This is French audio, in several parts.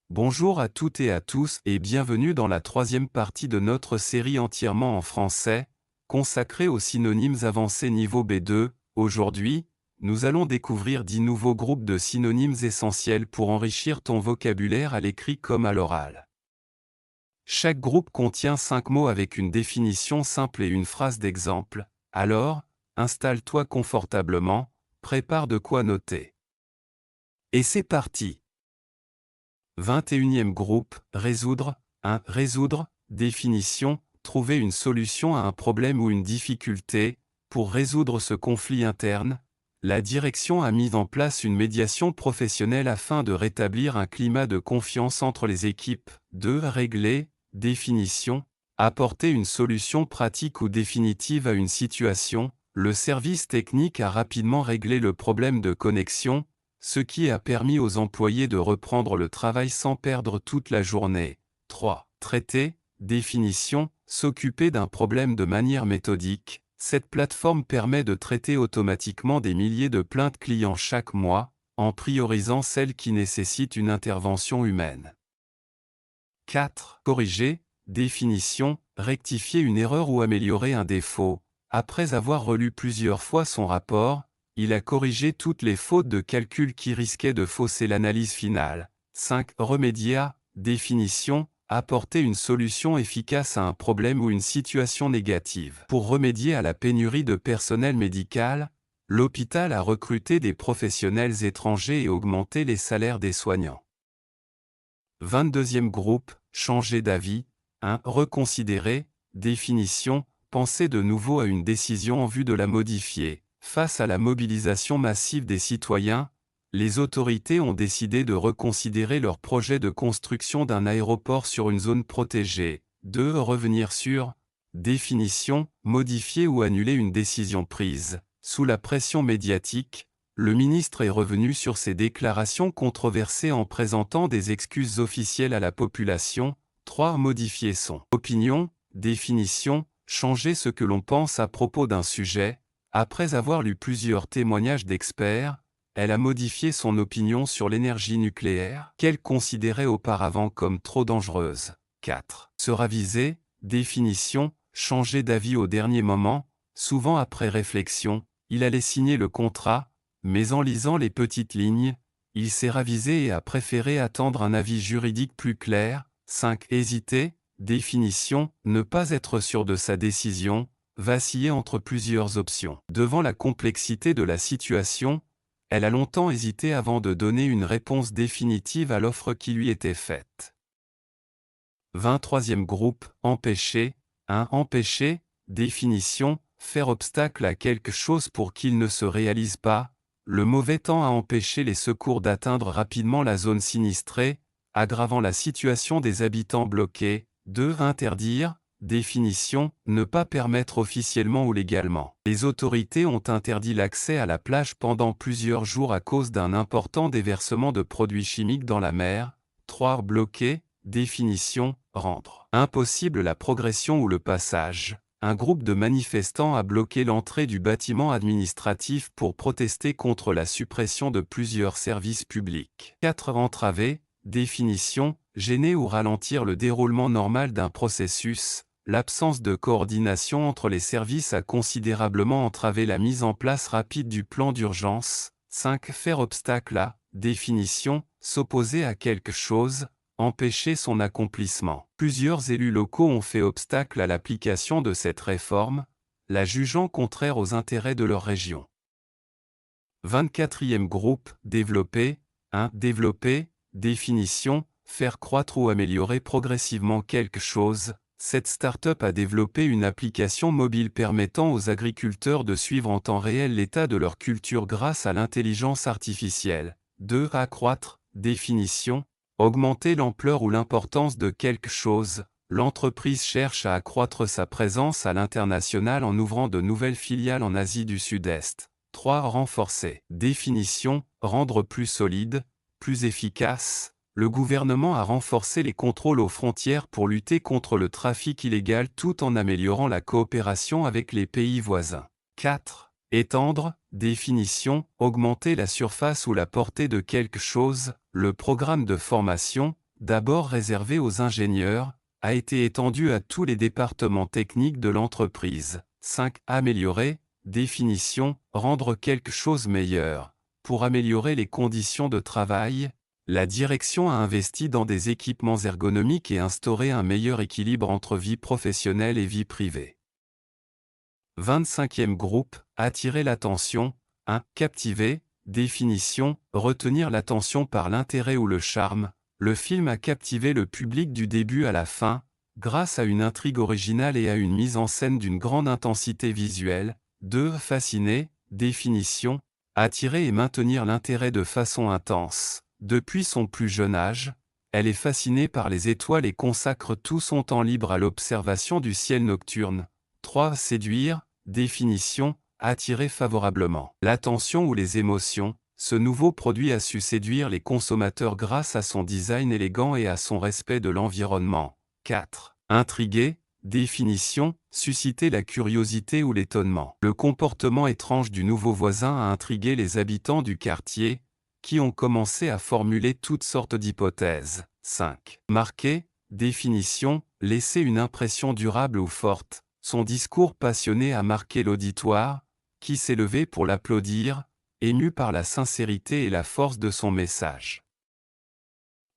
Bonjour à toutes et à tous et bienvenue dans la troisième partie de notre série entièrement en français, consacrée aux synonymes avancés niveau B2. Aujourd'hui, nous allons découvrir 10 nouveaux groupes de synonymes essentiels pour enrichir ton vocabulaire à l'écrit comme à l'oral. Chaque groupe contient 5 mots avec une définition simple et une phrase d'exemple. Alors, installe-toi confortablement, prépare de quoi noter. Et c'est parti! 21e groupe, résoudre. 1. Résoudre, définition, trouver une solution à un problème ou une difficulté. Pour résoudre ce conflit interne, la direction a mis en place une médiation professionnelle afin de rétablir un climat de confiance entre les équipes. 2. Régler, définition, apporter une solution pratique ou définitive à une situation. Le service technique a rapidement réglé le problème de connexion, ce qui a permis aux employés de reprendre le travail sans perdre toute la journée. 3. Traiter, définition, s'occuper d'un problème de manière méthodique. Cette plateforme permet de traiter automatiquement des milliers de plaintes clients chaque mois, en priorisant celles qui nécessitent une intervention humaine. 4. Corriger, définition, rectifier une erreur ou améliorer un défaut. Après avoir relu plusieurs fois son rapport, il a corrigé toutes les fautes de calcul qui risquaient de fausser l'analyse finale. 5. Remédier à, définition, apporter une solution efficace à un problème ou une situation négative. Pour remédier à la pénurie de personnel médical, l'hôpital a recruté des professionnels étrangers et augmenté les salaires des soignants. 22e groupe, changer d'avis. 1. Reconsidérer, définition, penser de nouveau à une décision en vue de la modifier. Face à la mobilisation massive des citoyens, les autorités ont décidé de reconsidérer leur projet de construction d'un aéroport sur une zone protégée. 2. Revenir sur, définition, modifier ou annuler une décision prise. Sous la pression médiatique, le ministre est revenu sur ses déclarations controversées en présentant des excuses officielles à la population. 3. Modifier son opinion, définition, changer ce que l'on pense à propos d'un sujet. Après avoir lu plusieurs témoignages d'experts, elle a modifié son opinion sur l'énergie nucléaire, qu'elle considérait auparavant comme trop dangereuse. 4. Se raviser, définition, changer d'avis au dernier moment, souvent après réflexion, il allait signer le contrat, mais en lisant les petites lignes, il s'est ravisé et a préféré attendre un avis juridique plus clair. 5. Hésiter, définition, ne pas être sûr de sa décision, vaciller entre plusieurs options. Devant la complexité de la situation, elle a longtemps hésité avant de donner une réponse définitive à l'offre qui lui était faite. 23e groupe, empêcher. 1. Empêcher, définition, faire obstacle à quelque chose pour qu'il ne se réalise pas. Le mauvais temps a empêché les secours d'atteindre rapidement la zone sinistrée, aggravant la situation des habitants bloqués. 2. Interdire, définition, ne pas permettre officiellement ou légalement. Les autorités ont interdit l'accès à la plage pendant plusieurs jours à cause d'un important déversement de produits chimiques dans la mer. 3. Bloquer, définition, rendre impossible la progression ou le passage. Un groupe de manifestants a bloqué l'entrée du bâtiment administratif pour protester contre la suppression de plusieurs services publics. 4. Entraver, définition, gêner ou ralentir le déroulement normal d'un processus. L'absence de coordination entre les services a considérablement entravé la mise en place rapide du plan d'urgence. 5. Faire obstacle à, définition, s'opposer à quelque chose, empêcher son accomplissement. Plusieurs élus locaux ont fait obstacle à l'application de cette réforme, la jugeant contraire aux intérêts de leur région. 24e groupe, développer. 1. Développer, définition, faire croître ou améliorer progressivement quelque chose. Cette start-up a développé une application mobile permettant aux agriculteurs de suivre en temps réel l'état de leur culture grâce à l'intelligence artificielle. 2. Accroître, définition, augmenter l'ampleur ou l'importance de quelque chose. L'entreprise cherche à accroître sa présence à l'international en ouvrant de nouvelles filiales en Asie du Sud-Est. 3. Renforcer. Définition, rendre plus solide, plus efficace. Le gouvernement a renforcé les contrôles aux frontières pour lutter contre le trafic illégal tout en améliorant la coopération avec les pays voisins. 4. Étendre, définition, augmenter la surface ou la portée de quelque chose. Le programme de formation, d'abord réservé aux ingénieurs, a été étendu à tous les départements techniques de l'entreprise. 5. Améliorer, définition, rendre quelque chose meilleur. Pour améliorer les conditions de travail, la direction a investi dans des équipements ergonomiques et instauré un meilleur équilibre entre vie professionnelle et vie privée. 25e groupe, attirer l'attention. 1. Captiver, définition, retenir l'attention par l'intérêt ou le charme. Le film a captivé le public du début à la fin, grâce à une intrigue originale et à une mise en scène d'une grande intensité visuelle. 2. Fasciner, définition, attirer et maintenir l'intérêt de façon intense. Depuis son plus jeune âge, elle est fascinée par les étoiles et consacre tout son temps libre à l'observation du ciel nocturne. 3. Séduire, définition, attirer favorablement l'attention ou les émotions. Ce nouveau produit a su séduire les consommateurs grâce à son design élégant et à son respect de l'environnement. 4. Intriguer, définition, susciter la curiosité ou l'étonnement. Le comportement étrange du nouveau voisin a intrigué les habitants du quartier, qui ont commencé à formuler toutes sortes d'hypothèses. 5. Marquer, définition, laisser une impression durable ou forte. Son discours passionné a marqué l'auditoire, qui s'est levé pour l'applaudir, ému par la sincérité et la force de son message.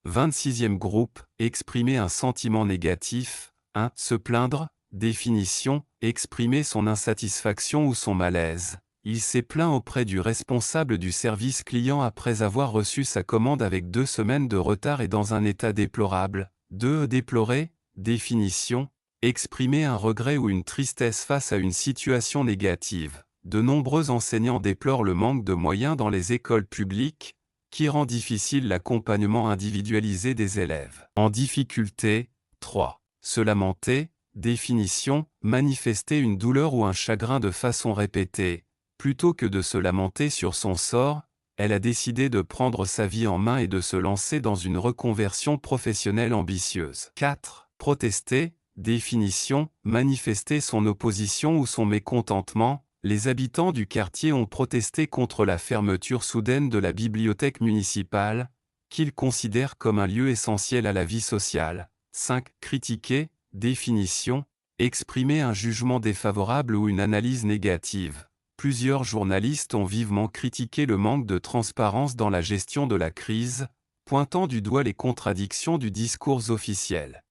26e groupe, exprimer un sentiment négatif. 1. Se plaindre, définition, exprimer son insatisfaction ou son malaise. Il s'est plaint auprès du responsable du service client après avoir reçu sa commande avec 2 semaines de retard et dans un état déplorable. 2. Déplorer, définition, exprimer un regret ou une tristesse face à une situation négative. De nombreux enseignants déplorent le manque de moyens dans les écoles publiques, qui rend difficile l'accompagnement individualisé des élèves. En difficulté. 3. Se lamenter, définition, manifester une douleur ou un chagrin de façon répétée. Plutôt que de se lamenter sur son sort, elle a décidé de prendre sa vie en main et de se lancer dans une reconversion professionnelle ambitieuse. 4. Protester, définition, manifester son opposition ou son mécontentement. Les habitants du quartier ont protesté contre la fermeture soudaine de la bibliothèque municipale, qu'ils considèrent comme un lieu essentiel à la vie sociale. 5. Critiquer, définition, exprimer un jugement défavorable ou une analyse négative. Plusieurs journalistes ont vivement critiqué le manque de transparence dans la gestion de la crise, pointant du doigt les contradictions du discours officiel.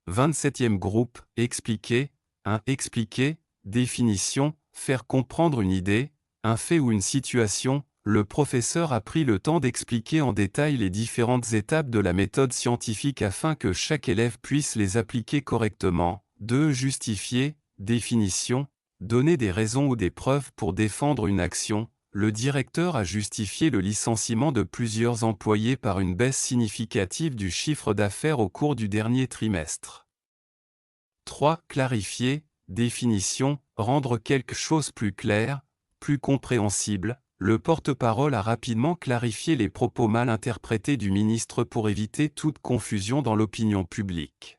27e groupe, expliquer. 1. Expliquer, définition, faire comprendre une idée, un fait ou une situation. Le professeur a pris le temps d'expliquer en détail les différentes étapes de la méthode scientifique afin que chaque élève puisse les appliquer correctement. 2. Justifier, définition, donner des raisons ou des preuves pour défendre une action. Le directeur a justifié le licenciement de plusieurs employés par une baisse significative du chiffre d'affaires au cours du dernier trimestre. 3. Clarifier, définition, rendre quelque chose plus clair, plus compréhensible. Le porte-parole a rapidement clarifié les propos mal interprétés du ministre pour éviter toute confusion dans l'opinion publique.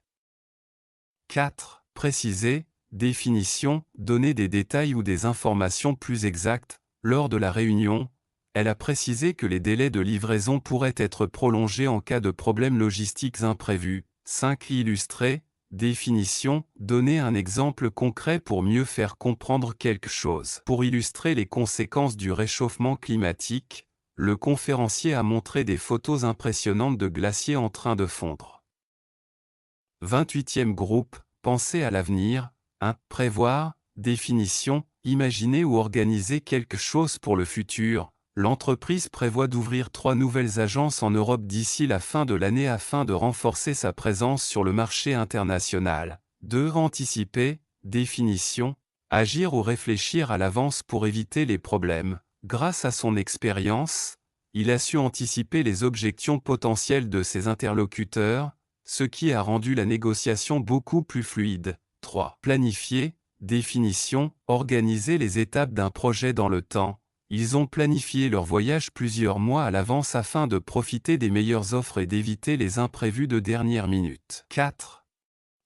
4. Préciser, définition, donner des détails ou des informations plus exactes. Lors de la réunion, elle a précisé que les délais de livraison pourraient être prolongés en cas de problèmes logistiques imprévus. 5. Illustrer, définition, donner un exemple concret pour mieux faire comprendre quelque chose. Pour illustrer les conséquences du réchauffement climatique, le conférencier a montré des photos impressionnantes de glaciers en train de fondre. 28e groupe, penser à l'avenir. 1. Prévoir, définition, imaginer ou organiser quelque chose pour le futur. L'entreprise prévoit d'ouvrir 3 nouvelles agences en Europe d'ici la fin de l'année afin de renforcer sa présence sur le marché international. 2. Anticiper, définition, agir ou réfléchir à l'avance pour éviter les problèmes. Grâce à son expérience, il a su anticiper les objections potentielles de ses interlocuteurs, ce qui a rendu la négociation beaucoup plus fluide. 3. Planifier, définition, organiser les étapes d'un projet dans le temps. Ils ont planifié leur voyage plusieurs mois à l'avance afin de profiter des meilleures offres et d'éviter les imprévus de dernière minute. 4.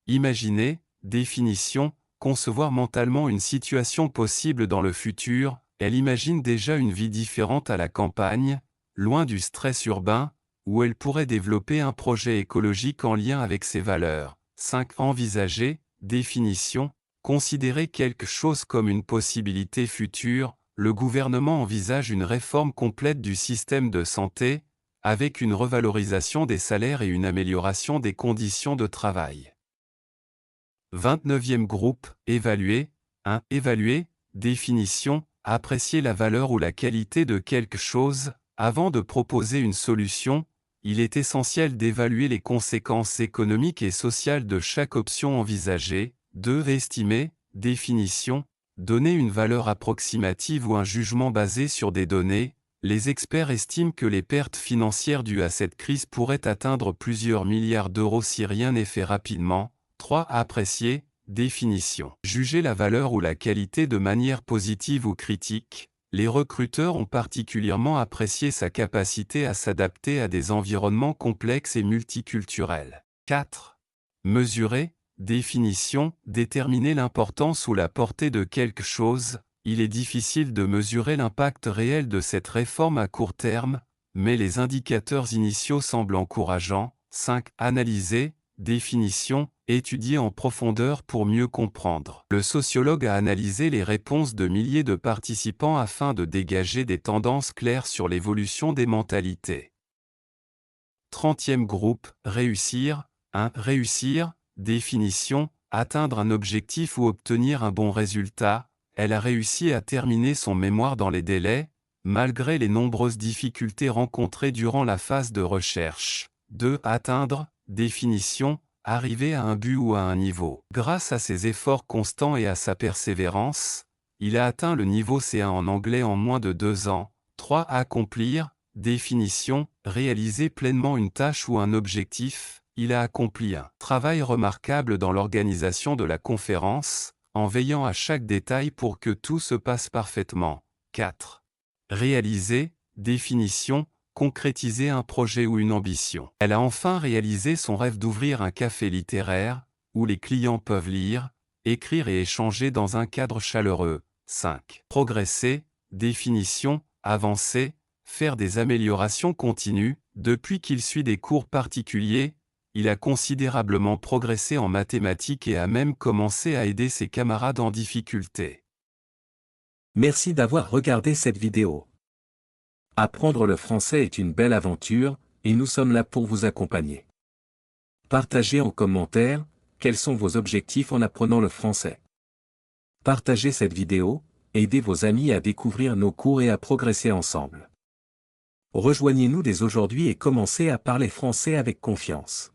Imaginer, définition, concevoir mentalement une situation possible dans le futur. Elle imagine déjà une vie différente à la campagne, loin du stress urbain, où elle pourrait développer un projet écologique en lien avec ses valeurs. 5. Envisager, définition, considérer quelque chose comme une possibilité future. Le gouvernement envisage une réforme complète du système de santé, avec une revalorisation des salaires et une amélioration des conditions de travail. 29e groupe, évaluer. 1. Évaluer, définition, apprécier la valeur ou la qualité de quelque chose. Avant de proposer une solution, il est essentiel d'évaluer les conséquences économiques et sociales de chaque option envisagée. 2. Estimer, définition, donner une valeur approximative ou un jugement basé sur des données. Les experts estiment que les pertes financières dues à cette crise pourraient atteindre plusieurs milliards d'euros si rien n'est fait rapidement. 3. Apprécier, définition. Juger la valeur ou la qualité de manière positive ou critique. Les recruteurs ont particulièrement apprécié sa capacité à s'adapter à des environnements complexes et multiculturels. 4. Mesurer, définition, déterminer l'importance ou la portée de quelque chose. Il est difficile de mesurer l'impact réel de cette réforme à court terme, mais les indicateurs initiaux semblent encourageants. 5. Analyser, définition, étudier en profondeur pour mieux comprendre. Le sociologue a analysé les réponses de milliers de participants afin de dégager des tendances claires sur l'évolution des mentalités. 30e groupe, réussir. 1. Réussir, définition, atteindre un objectif ou obtenir un bon résultat. Elle a réussi à terminer son mémoire dans les délais, malgré les nombreuses difficultés rencontrées durant la phase de recherche. 2. Atteindre, définition, arriver à un but ou à un niveau. Grâce à ses efforts constants et à sa persévérance, il a atteint le niveau C1 en anglais en moins de 2 ans. 3. Accomplir, définition, réaliser pleinement une tâche ou un objectif. Il a accompli un travail remarquable dans l'organisation de la conférence, en veillant à chaque détail pour que tout se passe parfaitement. 4. Réaliser, définition, concrétiser un projet ou une ambition. Elle a enfin réalisé son rêve d'ouvrir un café littéraire, où les clients peuvent lire, écrire et échanger dans un cadre chaleureux. 5. Progresser, définition, avancer, faire des améliorations continues. Depuis qu'il suit des cours particuliers, il a considérablement progressé en mathématiques et a même commencé à aider ses camarades en difficulté. Merci d'avoir regardé cette vidéo. Apprendre le français est une belle aventure, et nous sommes là pour vous accompagner. Partagez en commentaire, quels sont vos objectifs en apprenant le français. Partagez cette vidéo, aidez vos amis à découvrir nos cours et à progresser ensemble. Rejoignez-nous dès aujourd'hui et commencez à parler français avec confiance.